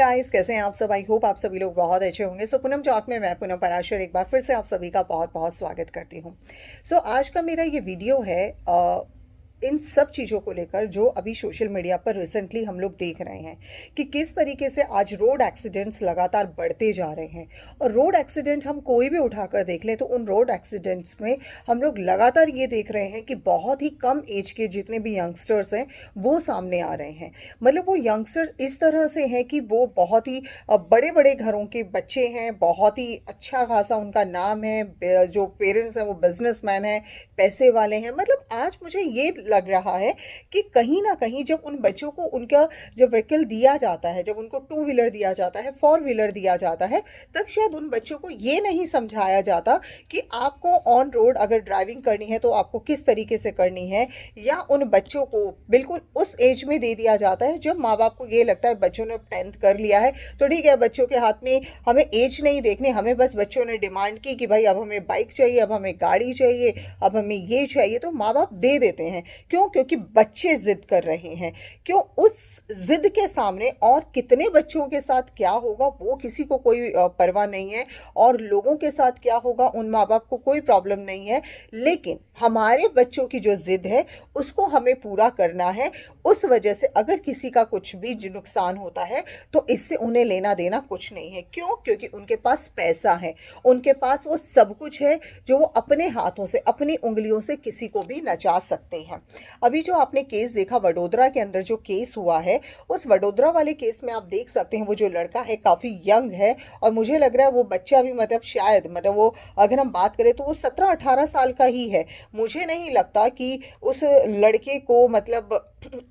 Guys, कैसे हैं आप सब। आई होप आप सभी लोग बहुत अच्छे होंगे। पूनम टॉक में मैं पूनम पराशर एक बार फिर से आप सभी का बहुत बहुत स्वागत करती हूँ। आज का मेरा ये वीडियो है इन सब चीज़ों को लेकर जो अभी सोशल मीडिया पर रिसेंटली हम लोग देख रहे हैं कि किस तरीके से आज रोड एक्सीडेंट्स लगातार बढ़ते जा रहे हैं। और रोड एक्सीडेंट हम कोई भी उठाकर देख लें तो उन रोड एक्सीडेंट्स में हम लोग लगातार ये देख रहे हैं कि बहुत ही कम एज के जितने भी यंगस्टर्स हैं वो सामने आ रहे हैं। मतलब वो यंगस्टर्स इस तरह से हैं कि वो बहुत ही बड़े बड़े घरों के बच्चे हैं, बहुत ही अच्छा खासा उनका नाम है, जो पेरेंट्स हैं वो बिजनेसमैन हैं, पैसे वाले हैं। मतलब आज मुझे ये लग रहा है कि कहीं ना कहीं जब उन बच्चों को उनका जब व्हीकल दिया जाता है, जब उनको टू व्हीलर दिया जाता है, फोर व्हीलर दिया जाता है, तब शायद उन बच्चों को ये नहीं समझाया जाता कि आपको ऑन रोड अगर ड्राइविंग करनी है तो आपको किस तरीके से करनी है। या उन बच्चों को बिल्कुल उस एज में दे दिया जाता है जब माँ बाप को ये लगता है बच्चों ने 10th कर लिया है तो ठीक है, बच्चों के हाथ में हमें एज नहीं देखनी, हमें बस बच्चों ने डिमांड की कि भाई अब हमें बाइक चाहिए, अब हमें गाड़ी चाहिए, अब हमें ये चाहिए, तो माँ बाप दे देते हैं। क्यों? क्योंकि बच्चे जिद कर रहे हैं। क्यों? उस जिद के सामने और कितने बच्चों के साथ क्या होगा वो किसी को कोई परवाह नहीं है, और लोगों के साथ क्या होगा उन माँ बाप को कोई प्रॉब्लम नहीं है। लेकिन हमारे बच्चों की जो जिद है उसको हमें पूरा करना है। उस वजह से अगर किसी का कुछ भी नुकसान होता है तो इससे उन्हें लेना देना कुछ नहीं है। क्यों? क्योंकि उनके पास पैसा है, उनके पास वो सब कुछ है जो वो अपने हाथों से, अपनी उंगलियों से किसी को भी नचा सकते हैं। अभी जो आपने केस देखा वडोदरा के अंदर जो केस हुआ है, उस वडोदरा वाले केस में आप देख सकते हैं वो जो लड़का है काफ़ी यंग है, और मुझे लग रहा है वो बच्चा भी मतलब शायद मतलब वो अगर हम बात करें तो वो 17-18 साल का ही है। मुझे नहीं लगता कि उस लड़के को मतलब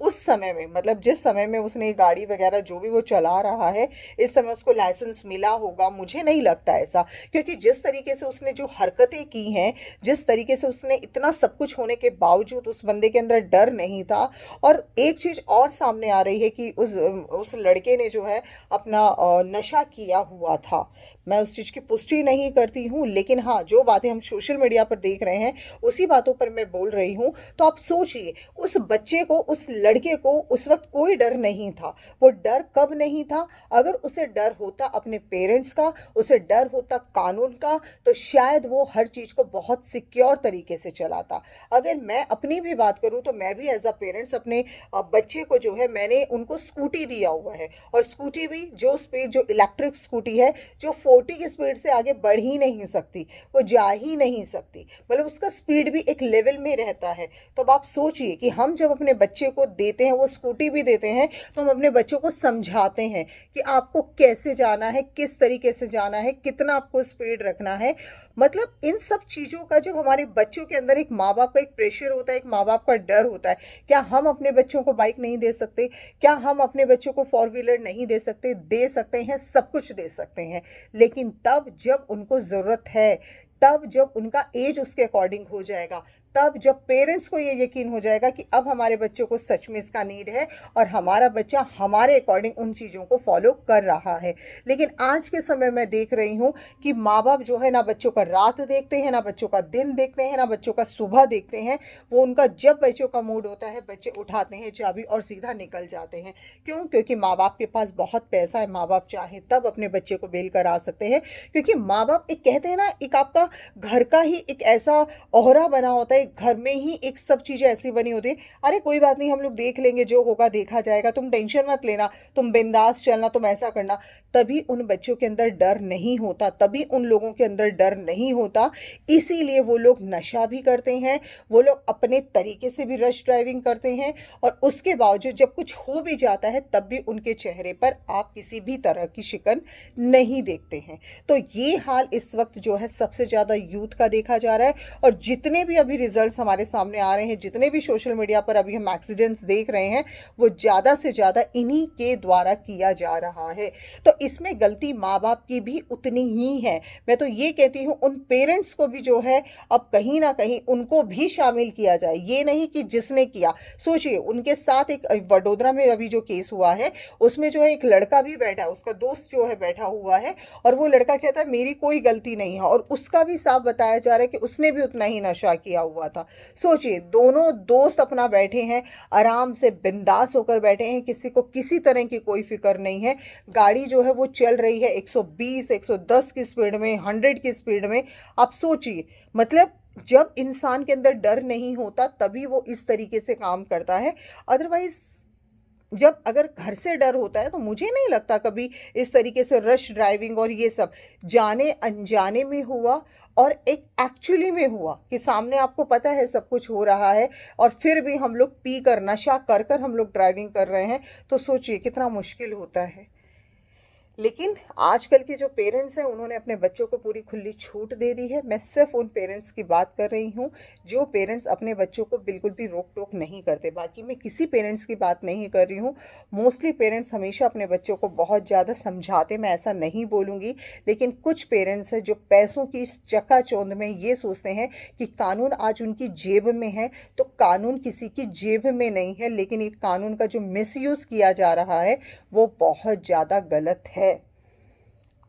उस समय में, मतलब जिस समय में उसने गाड़ी वगैरह जो भी वो चला रहा है इस समय उसको लाइसेंस मिला होगा। मुझे नहीं लगता ऐसा, क्योंकि जिस तरीके से उसने जो हरकतें की हैं, जिस तरीके से उसने इतना सब कुछ होने के बावजूद उस बंदे के अंदर डर नहीं था। और एक चीज और सामने आ रही है कि उस लड़के ने जो है अपना नशा किया हुआ था। मैं उस चीज की पुष्टि नहीं करती हूँ, लेकिन हाँ, जो बातें हम सोशल मीडिया पर देख रहे हैं उसी बातों पर मैं बोल रही हूँ। तो आप सोचिए, उस बच्चे को, उस लड़के को उस वक्त कोई डर नहीं था। वो डर कब नहीं था? अगर उसे डर होता अपने पेरेंट्स का, उसे डर होता कानून का, तो शायद वो हर चीज को बहुत सिक्योर तरीके से चलाता। अगर मैं अपनी भी बात करूं तो मैं भी एज अ पेरेंट्स अपने बच्चे को जो है मैंने उनको स्कूटी दिया हुआ है, और स्कूटी भी जो स्पीड, जो इलेक्ट्रिक स्कूटी है, जो 40 की स्पीड से आगे बढ़ ही नहीं सकती, वो जा ही नहीं सकती। मतलब उसका स्पीड भी एक लेवल में रहता है। तो अब आप सोचिए कि हम जब अपने बच्चे को देते हैं, वो स्कूटी भी देते हैं, तो हम अपने बच्चों को समझाते हैं कि आपको कैसे जाना है, किस तरीके से जाना है, कितना आपको स्पीड रखना है। मतलब इन सब चीज़ों का जब हमारे बच्चों के अंदर एक माँ बाप का एक प्रेशर होता है, एक माँ बाप का डर होता है, क्या हम अपने बच्चों को बाइक नहीं दे सकते? क्या हम अपने बच्चों को फोर व्हीलर नहीं दे सकते? दे सकते हैं, सब कुछ दे सकते हैं। लेकिन तब जब उनको ज़रूरत है, तब जब उनका एज उसके अकॉर्डिंग हो जाएगा, तब जब पेरेंट्स को ये यकीन हो जाएगा कि अब हमारे बच्चों को सच में इसका नीड है और हमारा बच्चा हमारे अकॉर्डिंग उन चीज़ों को फॉलो कर रहा है। लेकिन आज के समय में देख रही हूँ कि माँ बाप जो है ना बच्चों का रात देखते हैं, ना बच्चों का दिन देखते हैं, ना बच्चों का सुबह देखते हैं। वो उनका जब बच्चों का मूड होता है बच्चे उठाते हैं चाबी और सीधा निकल जाते हैं। क्यों? क्योंकि माँ बाप के पास बहुत पैसा है, माँ बाप चाहे तब अपने बच्चे को बेल कर आ सकते हैं। क्योंकि माँ बाप एक कहते हैं ना, एक आपका घर का ही एक ऐसा ओहरा बना होता है, घर में ही एक सब चीजें ऐसी बनी होती है, अरे कोई बात नहीं, हम लोग देख लेंगे, जो होगा देखा जाएगा, तुम टेंशन मत लेना, तुम बिंदास चलना, तुम ऐसा करना। तभी उन बच्चों के अंदर डर नहीं होता, तभी उन लोगों के अंदर डर नहीं होता। इसीलिए वो लोग नशा भी करते हैं, वो लोग अपने तरीके से भी रश ड्राइविंग करते हैं, और उसके बावजूद जब कुछ हो भी जाता है तब भी उनके चेहरे पर आप किसी भी तरह की शिकन नहीं देखते हैं। तो ये हाल इस वक्त जो है सबसे ज्यादा यूथ का देखा जा रहा है। और जितने भी अभी रिजल्ट्स हमारे सामने आ रहे हैं, जितने भी सोशल मीडिया पर अभी हम एक्सीडेंट्स देख रहे हैं, वो ज्यादा से ज्यादा इन्हीं के द्वारा किया जा रहा है। तो इसमें गलती माँ बाप की भी उतनी ही है। मैं तो ये कहती हूँ उन पेरेंट्स को भी जो है अब कहीं ना कहीं उनको भी शामिल किया जाए। ये नहीं कि जिसने किया, सोचिए उनके साथ एक वडोदरा में अभी जो केस हुआ है उसमें जो है एक लड़का भी बैठा है, उसका दोस्त जो है बैठा हुआ है, और वो लड़का कहता है मेरी कोई गलती नहीं है, और उसका भी साफ बताया जा रहा है कि उसने भी उतना ही नशा किया हुआ हुआ था। सोचिए, दोनों दोस्त अपना बैठे हैं, आराम से बिंदास होकर बैठे हैं, किसी को किसी तरह की कोई फिक्र नहीं है। गाड़ी जो है वो चल रही है 120 110 की स्पीड में, 100 की स्पीड में। आप सोचिए, मतलब जब इंसान के अंदर डर नहीं होता तभी वो इस तरीके से काम करता है। अदरवाइज जब अगर घर से डर होता है तो मुझे नहीं लगता कभी इस तरीके से रश ड्राइविंग और ये सब जाने अनजाने में हुआ, और एक एक्चुअली में हुआ कि सामने आपको पता है सब कुछ हो रहा है और फिर भी हम लोग पी कर, नशा कर कर हम लोग ड्राइविंग कर रहे हैं। तो सोचिए कितना मुश्किल होता है। लेकिन आजकल के जो पेरेंट्स हैं उन्होंने अपने बच्चों को पूरी खुली छूट दे दी है। मैं सिर्फ उन पेरेंट्स की बात कर रही हूँ जो पेरेंट्स अपने बच्चों को बिल्कुल भी रोक टोक नहीं करते। बाकी मैं किसी पेरेंट्स की बात नहीं कर रही हूँ। मोस्टली पेरेंट्स हमेशा अपने बच्चों को बहुत ज़्यादा समझाते, मैं ऐसा नहीं बोलूँगी, लेकिन कुछ पेरेंट्स हैं जो पैसों की इस चकाचौंध में ये सोचते हैं कि कानून आज उनकी जेब में है। तो कानून किसी की जेब में नहीं है, लेकिन ये कानून का जो मिसयूज़ किया जा रहा है वो बहुत ज़्यादा गलत है।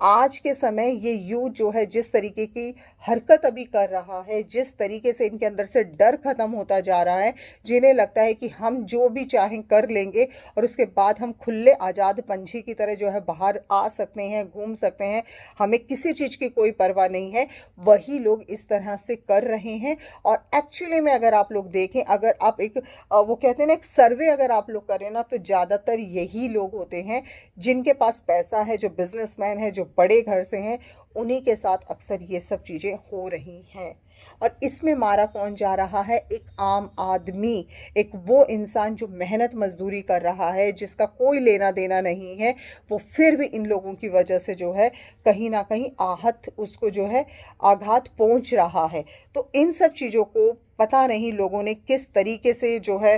आज के समय ये यूथ जो है जिस तरीके की हरकत अभी कर रहा है, जिस तरीके से इनके अंदर से डर खत्म होता जा रहा है, जिन्हें लगता है कि हम जो भी चाहें कर लेंगे और उसके बाद हम खुले आज़ाद पंछी की तरह जो है बाहर आ सकते हैं, घूम सकते हैं, हमें किसी चीज़ की कोई परवाह नहीं है, वही लोग इस तरह से कर रहे हैं। और एक्चुअली में अगर आप लोग देखें, अगर आप एक वो कहते हैं ना, एक सर्वे अगर आप लोग करें ना, तो ज़्यादातर यही लोग होते हैं जिनके पास पैसा है, जो बिजनेसमैन है, जो बड़े घर से हैं, उन्हीं के साथ अक्सर ये सब चीज़ें हो रही हैं। और इसमें मारा कौन जा रहा है? एक आम आदमी, एक वो इंसान जो मेहनत मजदूरी कर रहा है, जिसका कोई लेना देना नहीं है, वो फिर भी इन लोगों की वजह से जो है कहीं ना कहीं आहत, उसको जो है आघात पहुंच रहा है। तो इन सब चीज़ों को पता नहीं लोगों ने किस तरीके से जो है,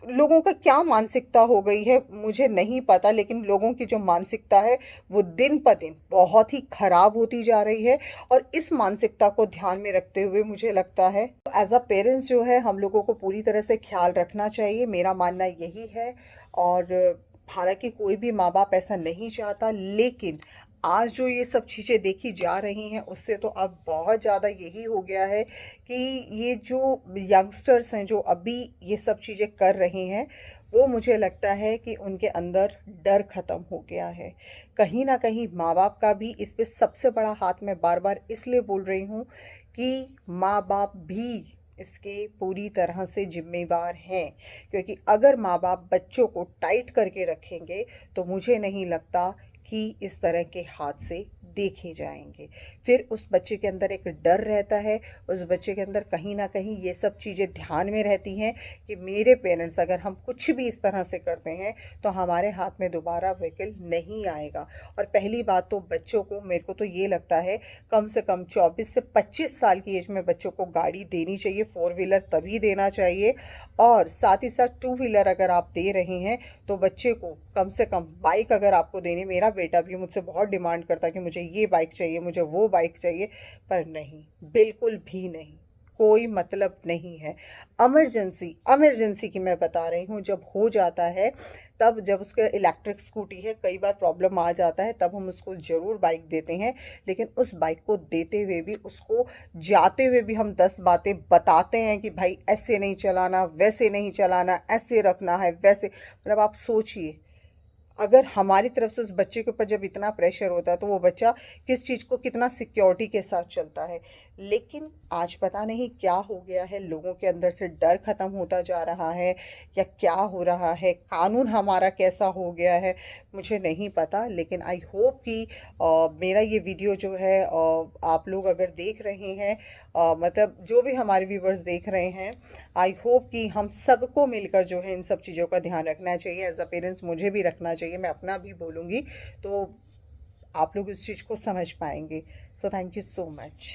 लोगों का क्या मानसिकता हो गई है मुझे नहीं पता, लेकिन लोगों की जो मानसिकता है वो दिन प दिन बहुत ही खराब होती जा रही है। और इस मानसिकता को ध्यान में रखते हुए मुझे लगता है एज अ पेरेंट्स जो है हम लोगों को पूरी तरह से ख्याल रखना चाहिए, मेरा मानना यही है। और हालांकि कोई भी माँ बाप ऐसा नहीं चाहता, लेकिन आज जो ये सब चीज़ें देखी जा रही हैं उससे तो अब बहुत ज़्यादा यही हो गया है कि ये जो यंगस्टर्स हैं जो अभी ये सब चीज़ें कर रहे हैं, वो मुझे लगता है कि उनके अंदर डर ख़त्म हो गया है। कहीं ना कहीं माँ बाप का भी इस पे सबसे बड़ा हाथ, मैं बार बार इसलिए बोल रही हूँ कि माँ बाप भी इसके पूरी तरह से जिम्मेवार हैं। क्योंकि अगर माँ बाप बच्चों को टाइट करके रखेंगे तो मुझे नहीं लगता कि इस तरह के हादसे देखे जाएंगे। फिर उस बच्चे के अंदर एक डर रहता है, उस बच्चे के अंदर कहीं ना कहीं ये सब चीज़ें ध्यान में रहती हैं कि मेरे पेरेंट्स अगर हम कुछ भी इस तरह से करते हैं तो हमारे हाथ में दोबारा व्हीकल नहीं आएगा। और पहली बात तो बच्चों को, मेरे को तो ये लगता है कम से कम 24 से 25 साल की एज में बच्चों को गाड़ी देनी चाहिए, 4 व्हीलर तभी देना चाहिए। और साथ ही साथ 2 व्हीलर अगर आप दे रहे हैं तो बच्चे को कम से कम बाइक अगर आपको देनी, मेरा बेटा भी मुझसे बहुत डिमांड करता है कि मुझे ये बाइक चाहिए, मुझे वो बाइक चाहिए, पर नहीं, बिल्कुल भी नहीं, कोई मतलब नहीं है। इमरजेंसी की मैं बता रही हूँ, जब हो जाता है तब, जब उसका इलेक्ट्रिक स्कूटी है, कई बार प्रॉब्लम आ जाता है, तब हम उसको ज़रूर बाइक देते हैं। लेकिन उस बाइक को देते हुए भी, उसको जाते हुए भी हम 10 बातें बताते हैं कि भाई ऐसे नहीं चलाना, वैसे नहीं चलाना, ऐसे रखना है, वैसे। मतलब आप सोचिए, अगर हमारी तरफ से उस बच्चे के ऊपर जब इतना प्रेशर होता है तो वो बच्चा किस चीज़ को कितना सिक्योरिटी के साथ चलता है। लेकिन आज पता नहीं क्या हो गया है, लोगों के अंदर से डर ख़त्म होता जा रहा है या क्या हो रहा है, कानून हमारा कैसा हो गया है मुझे नहीं पता। लेकिन आई होप कि मेरा ये वीडियो जो है आप लोग अगर देख रहे हैं, मतलब जो भी हमारे व्यूवर्स देख रहे हैं, आई होप कि हम सबको मिलकर जो है इन सब चीज़ों का ध्यान रखना चाहिए। एज अ पेरेंट्स मुझे भी रखना चाहिए, मैं अपना भी बोलूँगी, तो आप लोग इस चीज़ को समझ पाएंगे। So thank you so much.